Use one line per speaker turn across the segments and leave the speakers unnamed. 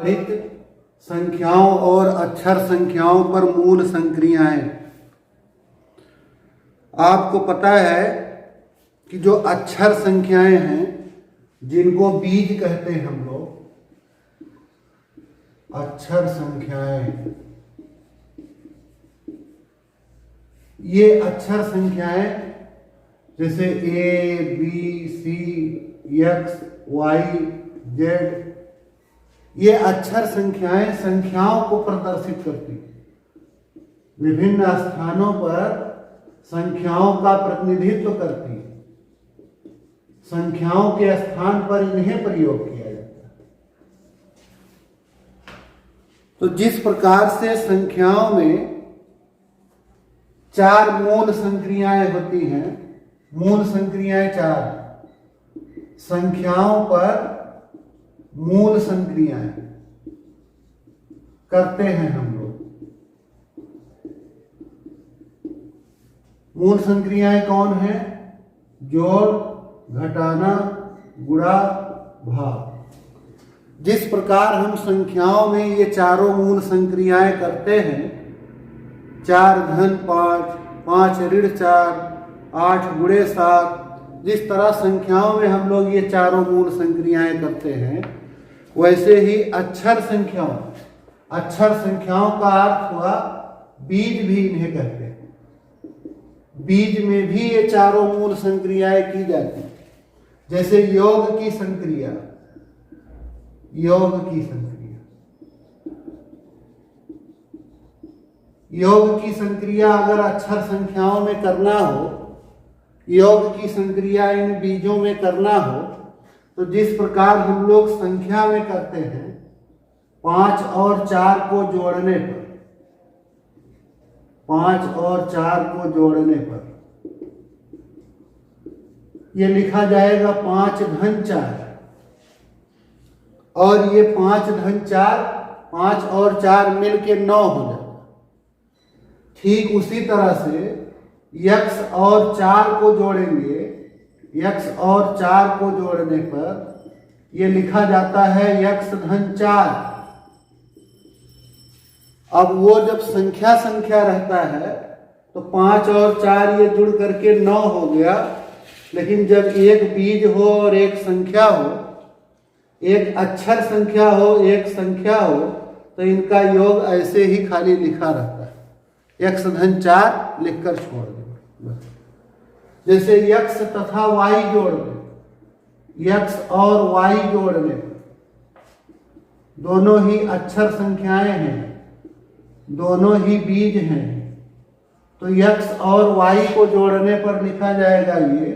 रहित संख्याओं और अक्षर संख्याओं पर मूल संक्रियाएं। आपको पता है कि जो अक्षर संख्याएं हैं जिनको बीज कहते हैं हम लोग, अक्षर संख्याएं, ये अक्षर संख्याएं जैसे A B C X Y Z, ये अक्षर संख्याएं संख्याओं को प्रदर्शित करती हैं, विभिन्न स्थानों पर संख्याओं का प्रतिनिधित्व करती है, संख्याओं के स्थान पर इन्हें प्रयोग किया जाता है। तो जिस प्रकार से संख्याओं में 4 मूल संक्रियाएं होती हैं, मूल संक्रियाएं 4, संख्याओं पर मूल संक्रियाएं करते हैं हम लोग। मूल संक्रियाएं कौन है? जोड़, घटाना, गुणा, भाग। जिस प्रकार हम संख्याओं में ये चारों मूल संक्रियाएं करते हैं, 4 धन 5, 5 ऋण 4, 8 गुणे 7, जिस तरह संख्याओं में हम लोग ये चारों मूल संक्रियाएं करते हैं, वैसे ही अक्षर संख्याओं, अक्षर संख्याओं का अर्थ हुआ बीज भी इन्हें कहते हैं। बीज में भी ये चारों मूल संक्रियाएं की जाती हैं। जैसे योग की संक्रिया, योग की संक्रिया, योग की संक्रिया अगर अक्षर संख्याओं में करना हो, योग की संक्रिया इन बीजों में करना हो, तो जिस प्रकार हम लोग संख्या में करते हैं, 5 और 4 को जोड़ने पर, 5 और 4 को जोड़ने पर ये लिखा जाएगा 5 धन 4, और ये 5 धन 4, 5 और 4 मिलके 9 हो जाता। ठीक उसी तरह से x और 4 को जोड़ेंगे, x और 4 को जोड़ने पर यह लिखा जाता है x धन 4। अब वो जब संख्या संख्या रहता है तो 5 और 4 ये जुड़ करके 9 हो गया, लेकिन जब एक बीज हो और एक संख्या हो, एक अक्षर संख्या हो, एक संख्या हो, तो इनका योग ऐसे ही खाली लिखा रहता है, x धन 4 लिखकर छोड़ दो। जैसे x तथा y जोड़ दे, x और y जोड़ने दोनों ही अक्षर संख्याएं हैं, दोनों ही बीज हैं, तो x और y को जोड़ने पर लिखा जाएगा ये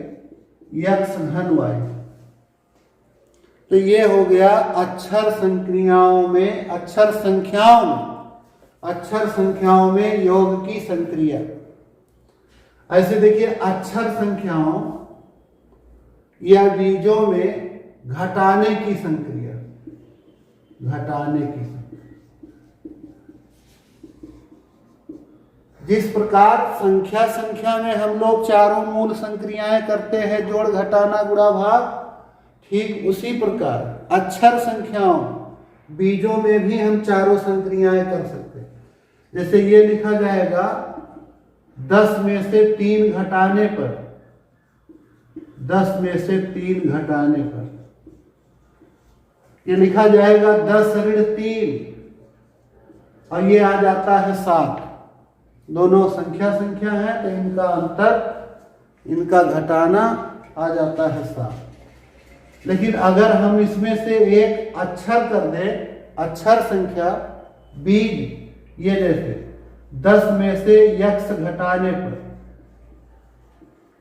x धन y। तो ये हो गया अक्षर संक्रियाओं में, अक्षर संख्याओं में, अक्षर संख्याओं में योग की संक्रिया। ऐसे देखिए अक्षर संख्याओं या बीजों में घटाने की संक्रिया, घटाने की संक्रिया। जिस प्रकार संख्या में हम लोग चारों मूल संक्रियाएं करते हैं, जोड़, घटाना, गुणा, भाग, ठीक उसी प्रकार अक्षर संख्याओं, बीजों में भी हम चारों संक्रियाएं कर सकते हैं। जैसे ये लिखा जाएगा 10 में से 3 घटाने पर, 10 में से 3 घटाने पर ये लिखा जाएगा 10 ऋण 3, और ये आ जाता है 7। दोनों संख्या है तो इनका अंतर, इनका घटाना आ जाता है 7। लेकिन अगर हम इसमें से एक अक्षर कर दें, अक्षर संख्या बीज, ये जैसे 10 में से x घटाने पर,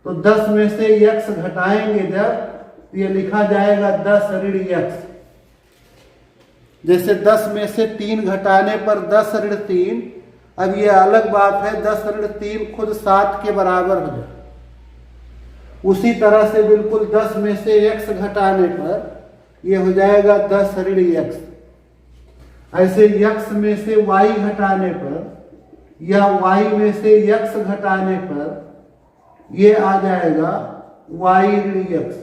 तो 10 में से x घटाएंगे जब, तो ये लिखा जाएगा 10 ऋण x। जैसे 10 में से 3 घटाने पर 10 ऋण 3, अब ये अलग बात है 10 ऋण 3 खुद 7 के बराबर हो जाए। उसी तरह से बिल्कुल 10 में से x घटाने पर ये हो जाएगा 10 ऋण x। ऐसे x में से y घटाने पर या y में से x घटाने पर ये आ जाएगा y ऋण x।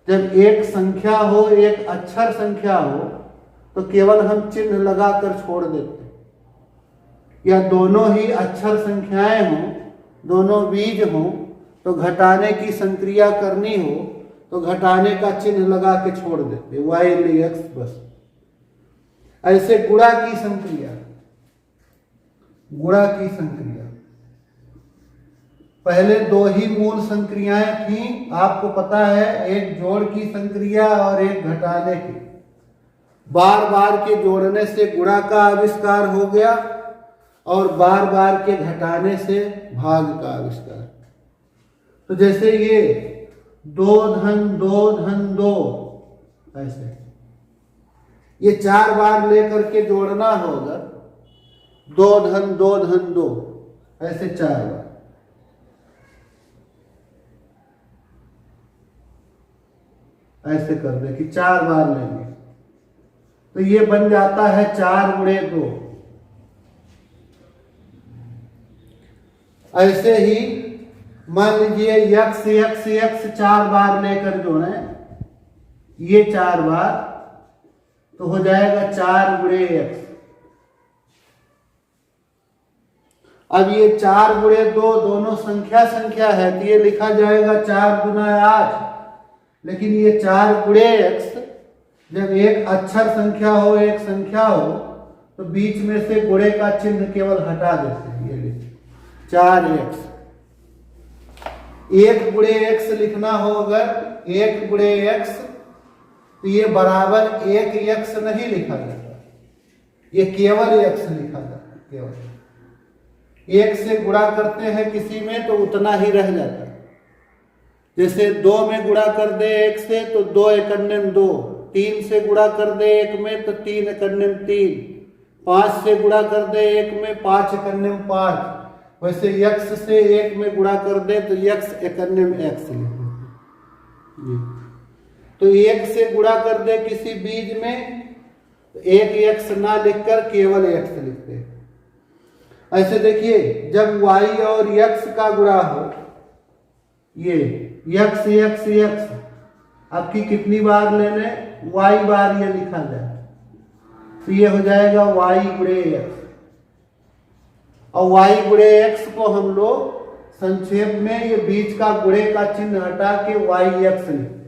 जब एक संख्या हो, एक अक्षर संख्या हो, तो केवल हम चिन्ह लगाकर छोड़ देते। या दोनों ही अक्षर संख्याएं हों, दोनों बीज हों, तो घटाने की संक्रिया करनी हो तो घटाने का चिन्ह लगा के छोड़ देते, y x बस। ऐसे गुणा की संक्रिया, गुणा की संक्रिया, पहले दो ही मूल संक्रियाएं थी, आपको पता है, एक जोड़ की संक्रिया और एक घटाने की। बार बार के जोड़ने से गुणा का आविष्कार हो गया और बार बार के घटाने से भाग का आविष्कार। तो जैसे ये 2 धन 2 धन 2, ऐसे ये 4 बार लेकर के जोड़ना होगा, 2 धन 2 धन 2, ऐसे 4 बार। ऐसे कर दे कि 4 बार लेंगे तो ये बन जाता है 4 गुणे 2। ऐसे ही मान लीजिए x x x 4 बार लेकर जोड़े, ये 4 बार, तो हो जाएगा 4 गुणे x। अब ये 4 गुणे 2 दोनों संख्या है तो ये लिखा जाएगा 4 गुना 8। लेकिन ये 4 गुणे x जब एक अक्षर संख्या हो, एक संख्या हो, तो बीच में से गुणे का चिन्ह केवल हटा देते हैं। ये लिखिए 4x, 1 गुणे x लिखना हो अगर 1 गुणे x, तो ये बराबर 1x नहीं लिखा जाता, ये केवल x लिखा जाता है। केवल 1 से गुणा करते हैं किसी में तो उतना ही रह जाता है। जैसे 2 में गुणा कर दे 1 से तो 2 एकन्यम 2, 3 से गुणा कर दे 1 में तो 3 एकन्यम 3, 5 से गुणा कर दे 1 में 5 एकन्यम 5। वैसे x से 1 में गुणा कर दे तो x एकन्यम x लिखते। तो 1 से गुणा कर दे किसी बीज में तो 1x ना लिखकर केवल x लिखते। ऐसे देखिए जब y और x का गुणा हो, ये x x x, आपकी कितनी बार ले लें, y बार ये लिखा जाए तो ये हो जाएगा y गुणे x। और y गुणे x को हम लोग संक्षेप में ये बीच का गुणे का चिन्ह हटा के yx लिखते।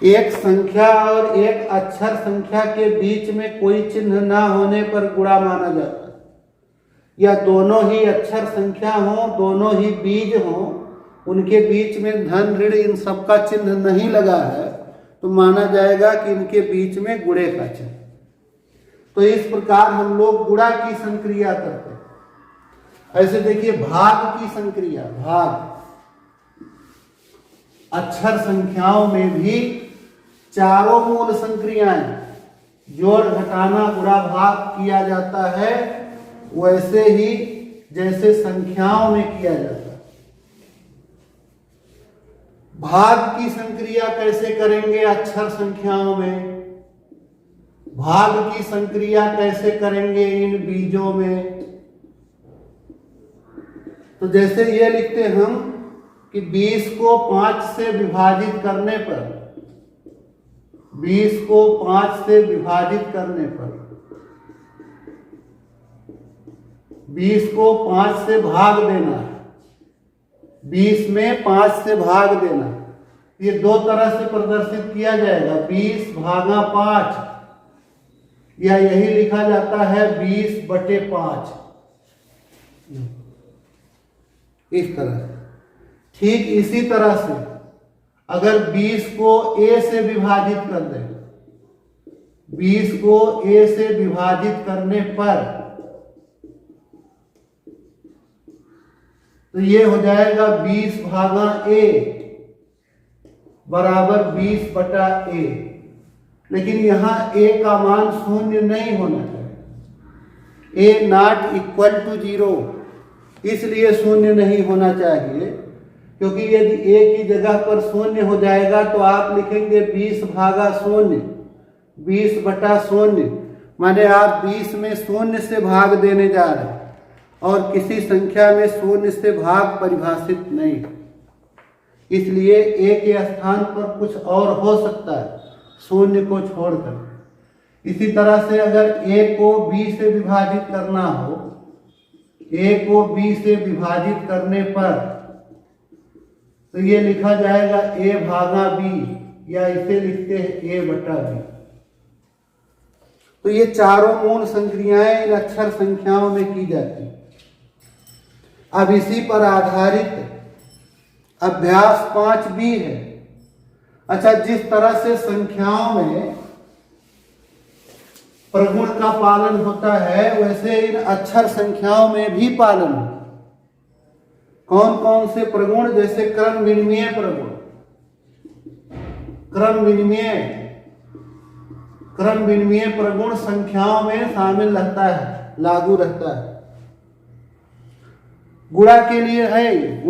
एक संख्या और एक अक्षर संख्या के बीच में कोई चिन्ह ना होने पर गुणा माना जाता है। या दोनों ही अक्षर संख्या हो, दोनों ही बीज हो, उनके बीच में धन ऋण इन सबका चिन्ह नहीं लगा है तो माना जाएगा कि इनके बीच में गुणे का चिन्ह। तो इस प्रकार हम लोग गुणा की संक्रिया करते हैं। ऐसे देखिए भाग की संक्रिया, भाग अक्षर संख्याओं में भी चारों मूल संक्रियाएं जोड़ घटाना गुणा भाग किया जाता है, वैसे ही जैसे संख्याओं में किया जाता है। भाग की संक्रिया कैसे करेंगे अक्षर संख्याओं में, भाग की संक्रिया कैसे करेंगे इन बीजों में। तो जैसे ये लिखते हम कि 20 को 5 से विभाजित करने पर, 20 को 5 से विभाजित करने पर, 20 को 5 से भाग देना है, 20 में 5 से भाग देना। ये दो तरह से प्रदर्शित किया जाएगा, 20 भागा 5, या यही लिखा जाता है 20/5, इस तरह से। ठीक इसी तरह से अगर 20 को a से विभाजित कर दें, 20 को a से विभाजित करने पर तो ये हो जाएगा 20 भागा a बराबर 20/a। लेकिन यहाँ a का मान शून्य नहीं होना चाहिए, a नॉट इक्वल टू 0, इसलिए शून्य नहीं होना चाहिए। क्योंकि यदि a की जगह पर शून्य हो जाएगा तो आप लिखेंगे 20 भागा 0, 20/0, माने आप 20 में शून्य से भाग देने जा रहे हैं और किसी संख्या में शून्य से भाग परिभाषित नहीं, इसलिए a के स्थान पर कुछ और हो सकता है शून्य को छोड़कर। इसी तरह से अगर a को b से विभाजित करना हो, a को b से विभाजित करने पर तो ये लिखा जाएगा a भागा b, या इसे लिखते हैं a बटा b। तो ये चारों मूल संक्रियाएं इन अक्षर संख्याओं में की जाती। अब इसी पर आधारित अभ्यास 5b है। अच्छा, जिस तरह से संख्याओं में प्रगुण का पालन होता है वैसे इन अक्षर संख्याओं में भी पालन होता है। कौन कौन से प्रगुण? जैसे क्रम विनिमय प्रगुण। क्रम विनिमय प्रगुण संख्याओं में शामिल रहता है, लागू रहता है। गुणा के लिए है,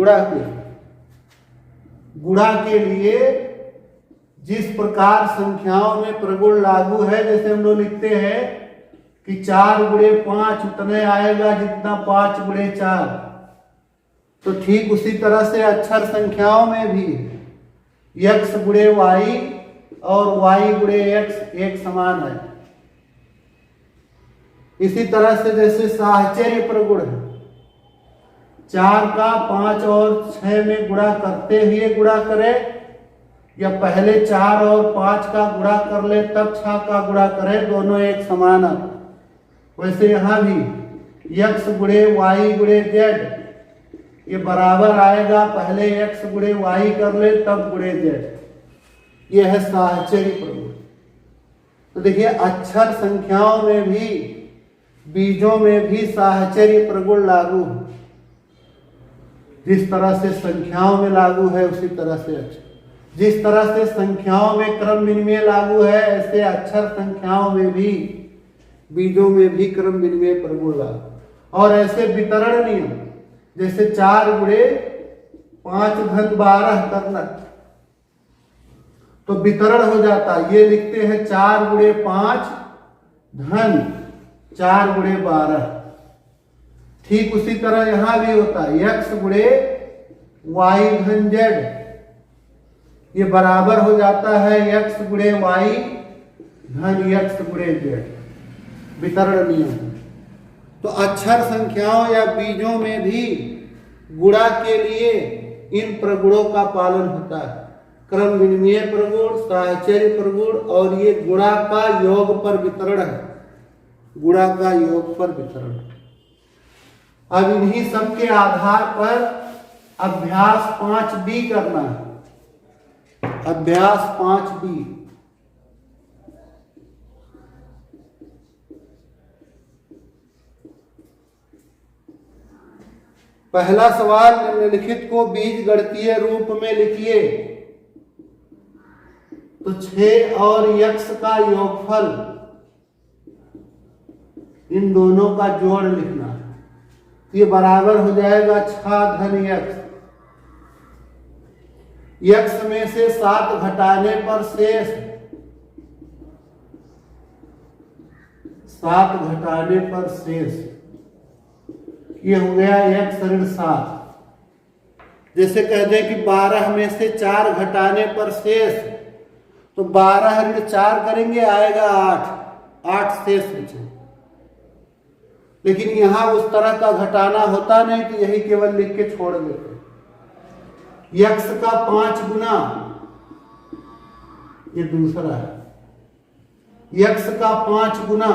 गुणा के लिए जिस प्रकार संख्याओं में प्रगुण लागू है, जैसे हम लोग लिखते हैं कि 4 गुणे 5 उतने आएगा जितना 5 गुणे 4, तो ठीक उसी तरह से अक्षर संख्याओं में भी x गुणे y और y गुणे x एक समान है। इसी तरह से जैसे साहचर्य प्रगुण है, 4 का 5 और 6 में गुणा करते हुए गुणा करे, या पहले 4 और 5 का गुणा कर ले तब 6 का गुणा करे, दोनों एक समान है। वैसे यहाँ भी x गुणे y गुणे z ये बराबर आएगा, पहले x गुणे y कर ले तब गुणे z। ये है साहचर्य प्रगुण। तो देखिए अक्षर संख्याओं में भी, बीजों में भी साहचर्य प्रगुण लागू है। जिस तरह से संख्याओं में लागू है उसी तरह से अक्षर, जिस तरह से संख्याओं में क्रम विनिमय लागू है ऐसे अक्षर संख्याओं में भी, बीजों में भी क्रम विनिमय प्रगुण लागू। और ऐसे वितरण नियम, जैसे 4 गुणे 5 धन 12 करना, तो वितरण हो जाता। ये लिखते हैं 4 गुणे 5 धन 4 गुणे 12। ठीक उसी तरह यहां भी होता है, x गुणे y धन z, ये बराबर हो जाता है x गुणे y धन x गुणे z, वितरण नियम। तो अक्षर संख्याओं या बीजों में भी गुणा के लिए इन प्रगुणों का पालन होता है। क्रम विनिमय प्रगुण, साहचर्य प्रगुण, और ये गुणा का योग पर वितरण है, गुणा का योग पर वितरण। अब इन्हीं सब के आधार पर अभ्यास 5b करना है। अभ्यास 5b, पहला सवाल, निम्नलिखित को बीज गणितीय रूप में लिखिए। तो 6 और x का योगफल, इन दोनों का जोड़ लिखना है। ये बराबर हो जाएगा 6 धन x। x में से 7 घटाने पर शेष, 7 घटाने पर शेष, ये हो गया x ऋण 7। जैसे कह दें कि 12 में से 4 घटाने पर शेष, तो 12 ऋण 4 करेंगे आएगा 8 शेष बचे। लेकिन यहां उस तरह का घटाना होता नहीं, तो यही केवल लिख के छोड़ देते। x का 5 गुना, ये दूसरा है, x का 5 गुना,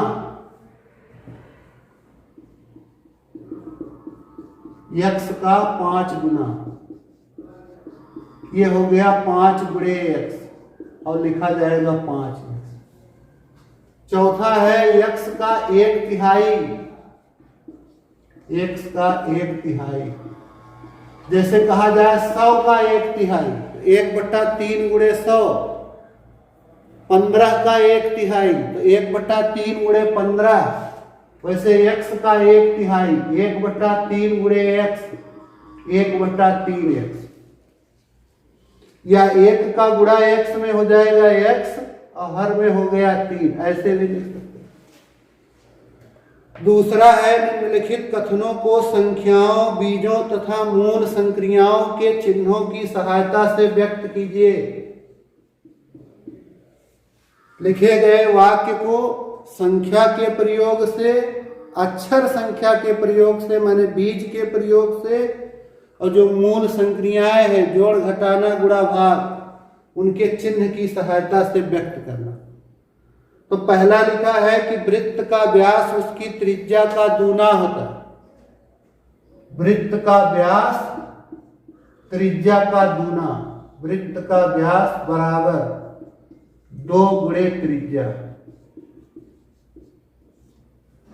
x का 5 गुना, ये हो गया 5 गुणे x, और लिखा जाएगा 5x। चौथा है x का 1/3, x का 1/3। जैसे कहा जाए 100 का 1/3, 1/3 गुणे 100, 15 का 1/3, तो 1/3 गुणे 15। वैसे x का 1/3, 1/3 गुणे x, 1/3x, या 1 का गुणा x में हो जाएगा x, और हर में हो गया 3, ऐसे भी लिख सकते। दूसरा है, निम्नलिखित कथनों को संख्याओं, बीजों तथा मूल संक्रियाओं के चिन्हों की सहायता से व्यक्त कीजिए। लिखे गए वाक्य को संख्या के प्रयोग से, अक्षर संख्या के प्रयोग से, माने बीज के प्रयोग से, और जो मूल संक्रियाएं हैं जोड़ घटाना गुणा भाग, उनके चिन्ह की सहायता से व्यक्त करना। तो पहला लिखा है कि वृत्त का व्यास उसकी त्रिज्या का दूना होता है। वृत्त का व्यास त्रिज्या का दूना, वृत्त का व्यास बराबर 2 गुणे त्रिज्या।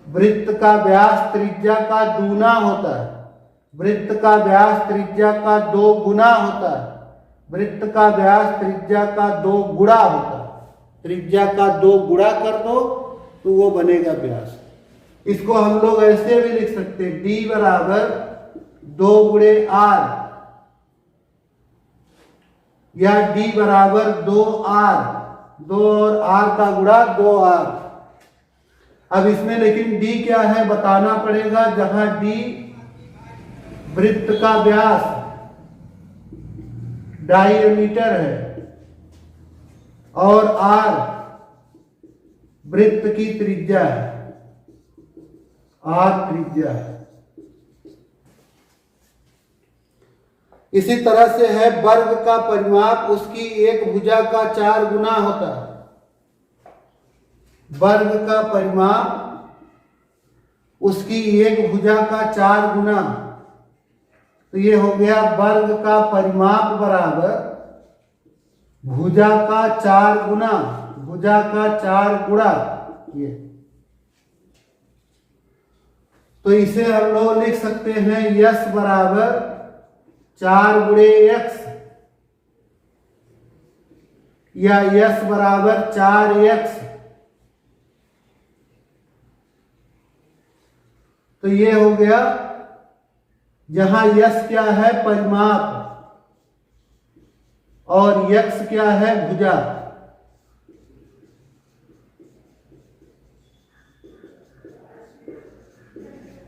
वृत्त का व्यास त्रिज्या का दूना होता है, वृत्त का व्यास त्रिज्या का 2 गुना होता है, वृत्त का व्यास त्रिज्या का 2 गुणा होता है। त्रिज्या का 2 गुणा कर दो तो वो बनेगा व्यास। इसको हम लोग ऐसे भी लिख सकते हैं, d बराबर 2 गुणे r, या d बराबर 2r, 2 और r का गुणा 2r। अब इसमें लेकिन d क्या है बताना पड़ेगा, जहां d वृत्त का व्यास डायमीटर है और r वृत्त की त्रिज्या है, r त्रिज्या है। इसी तरह से है वर्ग का परिमाप उसकी एक भुजा का 4 गुना होता है। वर्ग का परिमाप उसकी एक भुजा का 4 गुना, तो ये हो गया वर्ग का परिमाप बराबर भुजा का 4 गुना, भुजा का 4 गुणा ये। तो इसे हम लोग लिख सकते हैं यस बराबर 4 गुणे x, या यस बराबर 4x। तो ये हो गया, जहां यस क्या है परिमाप और यक्स क्या है भुजा।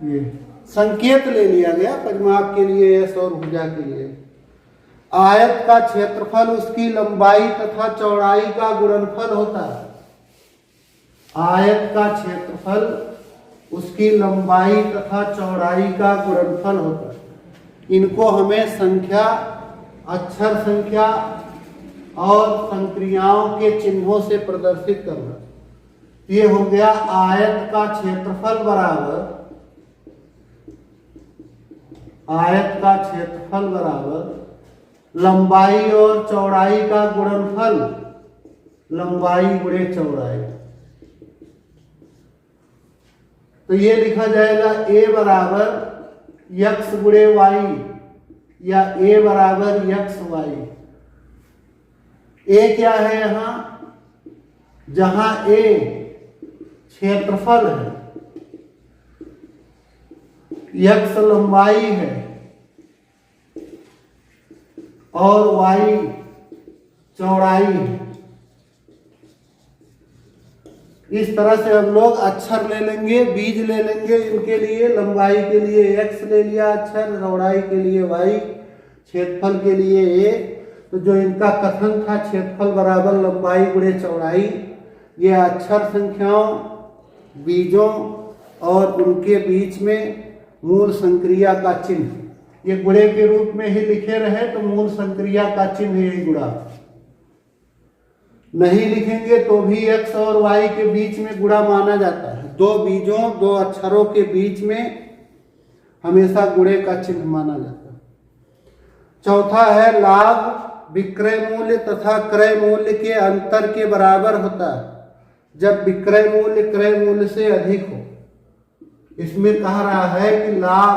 ये संकेत ले लिया गया परिमाप के लिए यस और भुजा के लिए। आयत का क्षेत्रफल उसकी लंबाई तथा चौड़ाई का गुणनफल होता है। आयत का क्षेत्रफल उसकी लंबाई तथा चौड़ाई का गुणनफल होता है। इनको हमें संख्या, अक्षर संख्या और संक्रियाओं के चिन्हों से प्रदर्शित करना। ये हो गया आयत का क्षेत्रफल बराबर, आयत का क्षेत्रफल बराबर लंबाई और चौड़ाई का गुणनफल, लंबाई गुणे चौड़ाई। तो ये लिखा जाएगा a बराबर x गुणे y, या a बराबर x y। a क्या है यहां, जहां a क्षेत्रफल है, x लंबाई है और y चौड़ाई है। इस तरह से हम लोग अक्षर ले लेंगे, बीज ले लेंगे, इनके लिए लंबाई के लिए x ले लिया अक्षर, चौड़ाई के लिए y, क्षेत्रफल के लिए a। तो जो इनका कथन था क्षेत्रफल बराबर लंबाई गुणे चौड़ाई, ये अक्षर संख्याओं, बीजों और उनके बीच में मूल संक्रिया का चिन्ह, ये गुणे के रूप में ही लिखे रहे तो मूल संक्रिया का चिन्ह यही गुणा। नहीं लिखेंगे तो भी x और y के बीच में गुणा माना जाता है। 2 बीजों, 2 अक्षरों के बीच में हमेशा गुणे का चिन्ह माना जाता है। चौथा है लाभ विक्रय मूल्य तथा क्रय मूल्य के अंतर के बराबर होता है जब विक्रय मूल्य क्रय मूल्य से अधिक हो। इसमें कह रहा है कि लाभ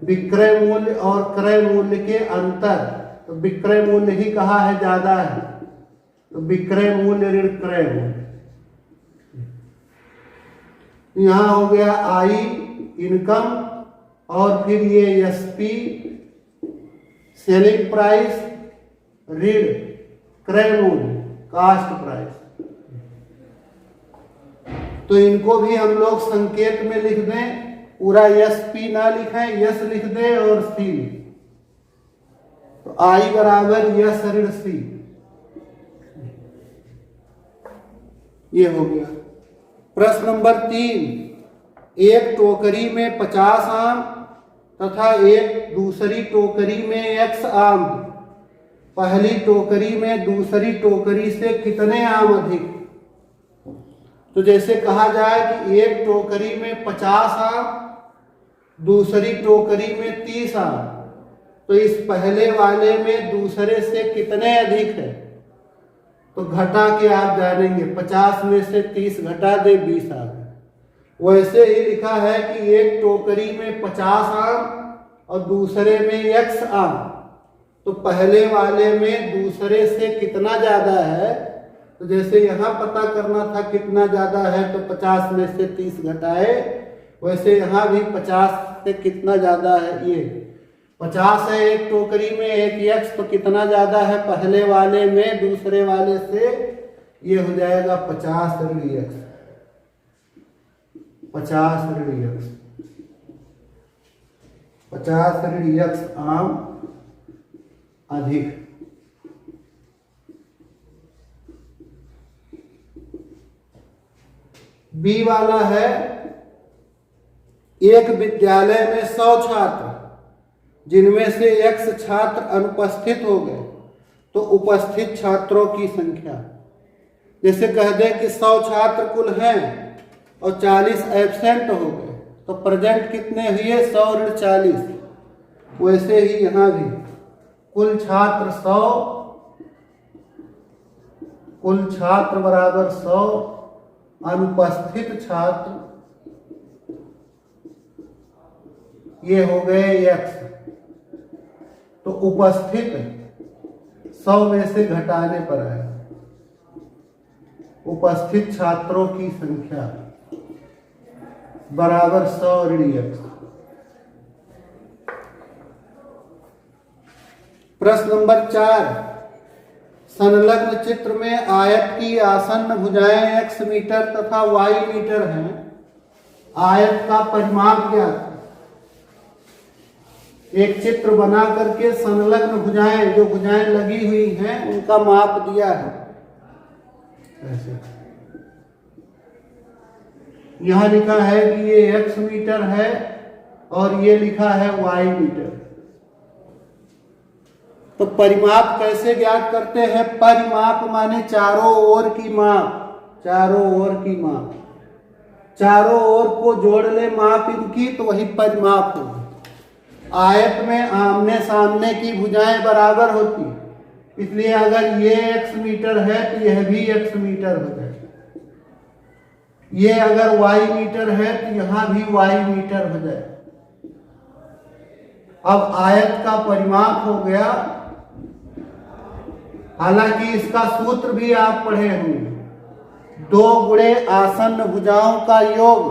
विक्रय मूल्य और क्रय मूल्य के अंतर, तो विक्रय मूल्य ही कहा है ज्यादा है, तो विक्रय मूल्य ऋण क्रय मूल्य। यहां हो गया आई इनकम, और फिर ये एसपी सेलिंग प्राइस ऋण क्रय मूल्य कास्ट प्राइस। तो इनको भी हम लोग संकेत में लिख दें, पूरा यस पी ना लिखें, यस लिख दें और सी। तो आई बराबर यस ऋण सी, ये हो गया। प्रश्न नंबर 3, एक टोकरी में 50 आम तथा एक दूसरी टोकरी में x आम, पहली टोकरी में दूसरी टोकरी से कितने आम अधिक। तो जैसे कहा जाए कि एक टोकरी में 50 आम, दूसरी टोकरी में 30 आम, तो इस पहले वाले में दूसरे से कितने अधिक है। तो घटा के आप जानेंगे, 50 में से 30 घटा दे 20 आ गए। वैसे ही लिखा है कि एक टोकरी में 50 आम और दूसरे में x आम, तो पहले वाले में दूसरे से कितना ज्यादा है। तो जैसे यहाँ पता करना था कितना ज्यादा है, तो 50 में से 30 घटाए, वैसे यहाँ भी 50 से कितना ज्यादा है, ये 50 है एक टोकरी में, एक x, तो कितना ज्यादा है पहले वाले में दूसरे वाले से, ये हो जाएगा 50 ऋण x, 50 ऋण x, 50 ऋण x आम अधिक। बी वाला है, एक विद्यालय में 100 छात्र, जिनमें से x छात्र अनुपस्थित हो गए, तो उपस्थित छात्रों की संख्या। जैसे कह दे कि 100 छात्र कुल हैं और 40 एब्सेंट हो गए, तो प्रेजेंट कितने हुए, 100 ऋण 40। वैसे ही यहाँ भी कुल छात्र 100, कुल छात्र बराबर 100, अनुपस्थित छात्र ये हो गए x, तो उपस्थित 100 में से घटाने पर है उपस्थित छात्रों की संख्या बराबर 100 ऋण x। प्रश्न नंबर 4, संलग्न चित्र में आयत की आसन्न भुजाएं x मीटर तथा y मीटर हैं। आयत का परिमाप क्या है। एक चित्र बना करके संलग्न भुजाएं, जो भुजाएं लगी हुई हैं, उनका माप दिया है। ऐसे यहां लिखा है कि ये x मीटर है और ये लिखा है y मीटर। तो परिमाप कैसे ज्ञात करते हैं। परिमाप माने चारों ओर की माप, चारों ओर की माप, चारों ओर को जोड़ ले माप इनकी, तो वही परिमाप होगी। आयत में आमने सामने की भुजाएं बराबर होती, इसलिए अगर ये x मीटर है तो यह भी x मीटर हो जाए। ये अगर y मीटर है तो यहां भी y मीटर हो जाए। अब आयत का परिमाप हो गया। हालांकि इसका सूत्र भी आप पढ़े होंगे, 2 गुणे आसन्न भुजाओं का योग,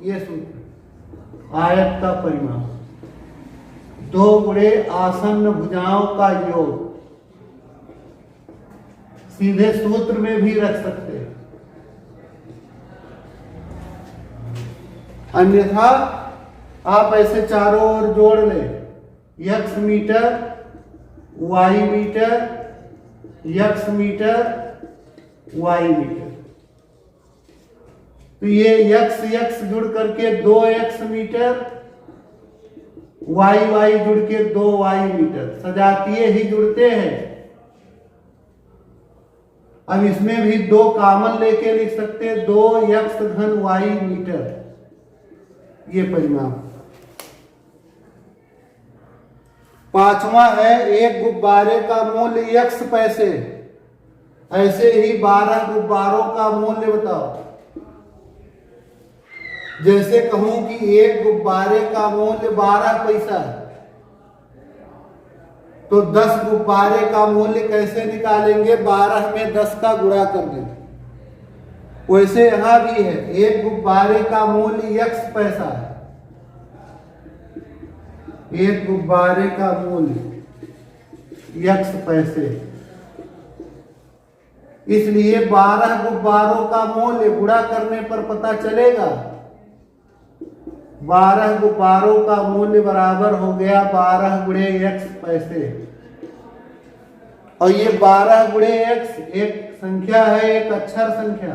ये सूत्र आयत का परिमाप, 2 गुणे आसन्न भुजाओं का योग। सीधे सूत्र में भी रख सकते हैं, अन्यथा आप ऐसे चारों ओर जोड़ ले, x metre, y metre, x metre, y metre. तो ये x जुड़ करके 2x मीटर, y जुड़ के 2y मीटर, सजातीय ही जुड़ते हैं। अब इसमें भी 2 कॉमन लेके लिख सकते हैं, 2x घन y मीटर, ये परिमाप। 5वां है, एक गुब्बारे का मूल्य x पैसे। ऐसे ही 12 गुब्बारों का मूल्य बताओ। जैसे कहूं कि एक गुब्बारे का मूल्य 12 पैसा है, तो 10 गुब्बारे का मूल्य कैसे निकालेंगे, 12 में 10 का गुणा कर देंगे। वैसे यहां भी है, एक गुब्बारे का मूल्य x पैसा है, एक गुब्बारे का मूल्य x पैसे, इसलिए 12 गुब्बारों का मूल्य गुणा करने पर पता चलेगा। 12 गुब्बारों का मूल्य बराबर हो गया 12 गुणे x पैसे। और ये 12 गुणे x एक संख्या है, एक अक्षर संख्या,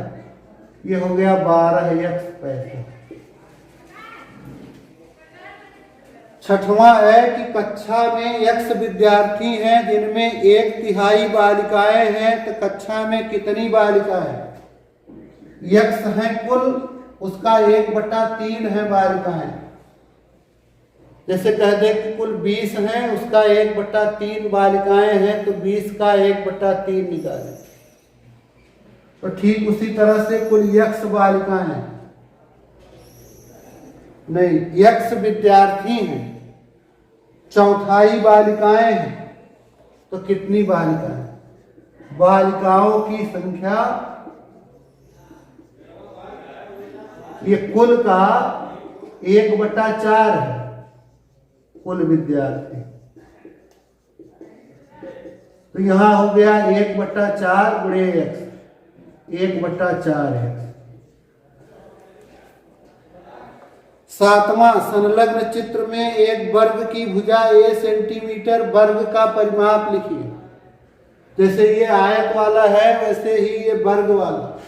ये हो गया 12x 65। छठवां है कि कक्षा में x विद्यार्थी हैं जिनमें 1/3 बालिकाएं हैं, तो कक्षा में कितनी बालिकाएं? x है कुल, उसका 1/3 है बालिकाएं। जैसे कह दे कि कुल 20 हैं, उसका 1/3 बालिकाएं हैं, तो 20 का 1/3 निकालें। तो ठीक उसी तरह से कुल x बालिकाएं हैं, नहीं, x विद्यार्थी हैं, 1/4 बालिकाएं हैं, तो कितनी बालिकाएं? बालिकाओं की संख्या ये कुल का 1/4 है, कुल विद्यार्थी। तो यहां हो गया 1/4 गुणे x, 1/4 x। सातवां, संलग्न चित्र में एक वर्ग की भुजा a सेंटीमीटर, वर्ग का परिमाप लिखिए। जैसे ये आयत वाला है वैसे ही ये वर्ग वाला।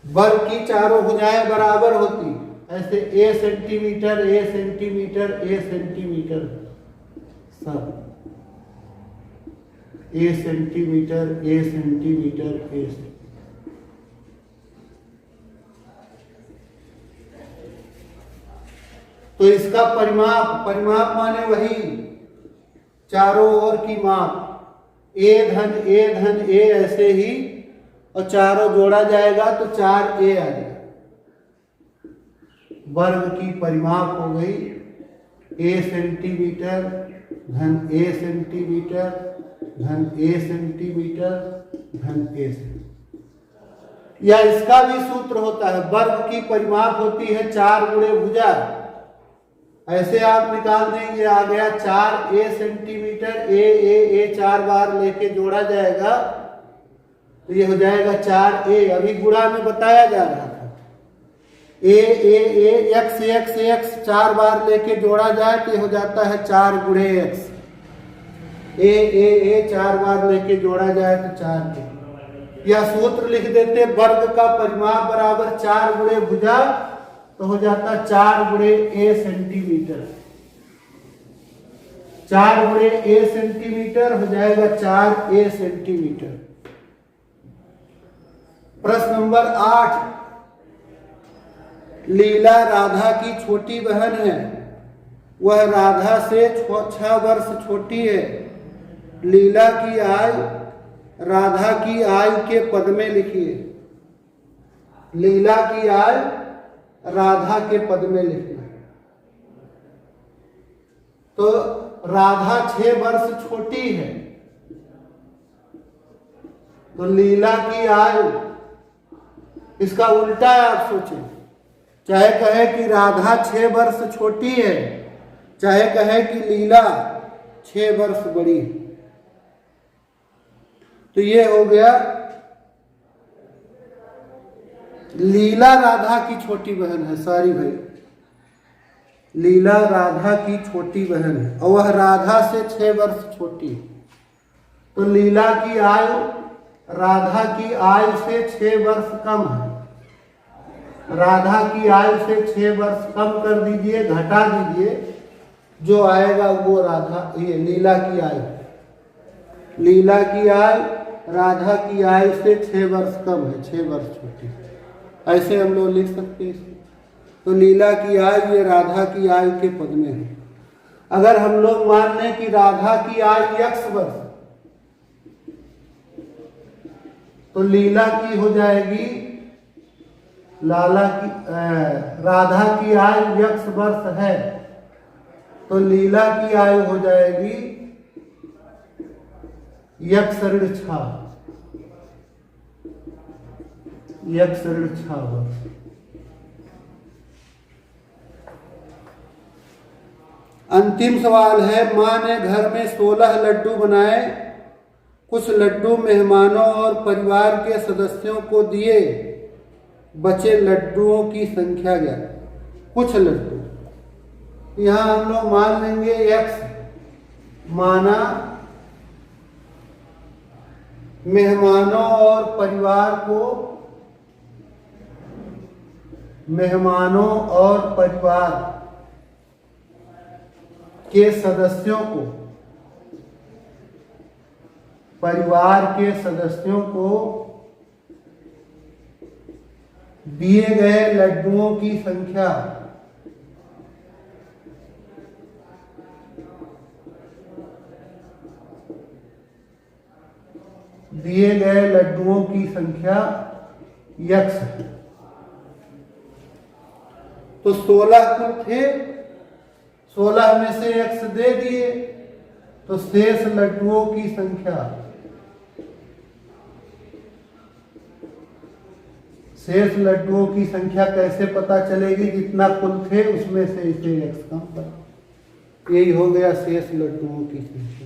वर्ग की चारों भुजाएं बराबर होती, ऐसे a centimetre, a centimetre, a centimetre, सब a centimetre, a centimetre, a centimetre. तो इसका परिमाप माने वही चारों ओर की माप, a धन a ऐसे ही, और चारों जोड़ा जाएगा तो 4a आ जाएगा। वर्ग की परिमाप हो गई a सेंटीमीटर धन a सेंटीमीटर धन a सेंटीमीटर धन a सेंटीमीटर। या इसका भी सूत्र होता है, वर्ग की परिमाप होती है 4 गुणे भुजा। ऐसे आप निकाल देंगे, आ गया 4a सेंटीमीटर, a 4 बार लेके जोड़ा जाएगा तो ये हो जाएगा 4a। अभी गुणा में बताया जा रहा था, a x 4 बार लेके जोड़ा जाए तो ये हो जाता है 4 गुणे x। a 4 बार लेके जोड़ा जाए तो 4a। या सूत्र लिख देते, वर्ग का परिमाप बराबर 4 गुणे भुजा, तो हो जाता 4 गुणे a सेंटीमीटर। 4 गुणे a सेंटीमीटर हो जाएगा 4a सेंटीमीटर। प्रश्न नंबर 8, लीला राधा की छोटी बहन है, वह राधा से 6 वर्ष छोटी है। लीला की आयु राधा की आयु के पद में लिखिए। लीला की आयु राधा के पद में लिखना। तो राधा 6 वर्ष छोटी है, तो लीला की आयु, इसका उल्टा आप सोचें, चाहे कहे कि राधा 6 वर्ष छोटी है, चाहे कहे कि लीला 6 वर्ष बड़ी है। तो ये हो गया, लीला राधा की छोटी बहन है, सॉरी भाई, लीला राधा की छोटी बहन है और वह राधा से 6 वर्ष छोटी है। तो लीला की आयु राधा की आयु से 6 वर्ष कम है। राधा की आयु से 6 वर्ष कम कर दीजिए, घटा दीजिए, जो आएगा वो राधा, ये लीला की आयु। लीला की आयु राधा की आयु से 6 वर्ष कम है, 6 वर्ष छोटी। ऐसे हम लोग लिख सकते हैं। तो लीला की आयु ये राधा की आयु के पद में है। अगर हम लोग मान लें कि राधा की आयु x वर्ष, तो लीला की हो जाएगी, राधा की आयु x वर्ष है, तो लीला की आयु हो जाएगी x ऋण 6, x ऋण 6 वर्ष। अंतिम सवाल है, मां ने घर में 16 लड्डू बनाए, कुछ लड्डू मेहमानों और परिवार के सदस्यों को दिए, बचे लड्डुओं की संख्या क्या? कुछ लड्डू, यहां हम लोग मान लेंगे x, माना मेहमानों और परिवार को मेहमानों और परिवार के सदस्यों को दिए गए लड्डुओं की संख्या x है। तो 16 कुल थे, 16 में से x दे दिए, तो शेष लड्डुओं की संख्या कैसे पता चलेगी? जितना कुल थे उसमें से इसे x कम कर, यही हो गया शेष लड्डुओं की संख्या।